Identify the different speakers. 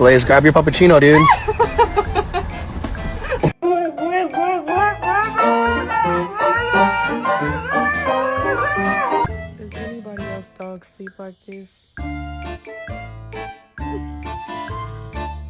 Speaker 1: Blaze, grab your puppuccino, dude.
Speaker 2: Does anybody else dog sleep like this?